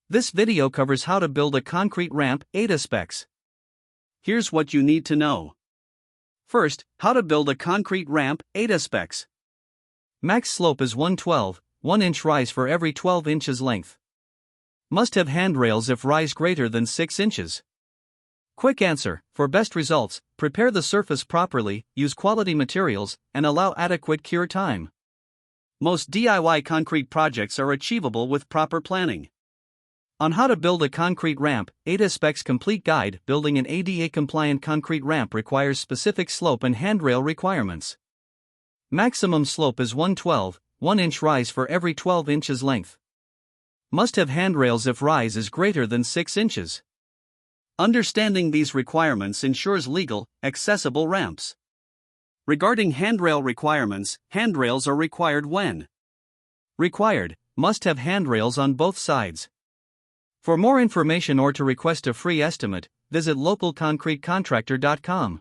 This video covers how to build a concrete ramp, ADA specs. Here's what you need to know. First, how to build a concrete ramp, ADA specs. Max slope is 112, 1 inch rise for every 12 inches length. Must have handrails if rise greater than 6 inches. Quick answer: for best results, prepare the surface properly, use quality materials, and allow adequate cure time. Most DIY concrete projects are achievable with proper planning. On how to build a concrete ramp, ADA Specs Complete Guide. Building an ADA-compliant concrete ramp requires specific slope and handrail requirements. Maximum slope is 112, 1 inch rise for every 12 inches length. Must have handrails if rise is greater than 6 inches. Understanding these requirements ensures legal, accessible ramps. Regarding handrail requirements, handrails are required when required, must have handrails on both sides. For more information or to request a free estimate, visit localconcretecontractor.com.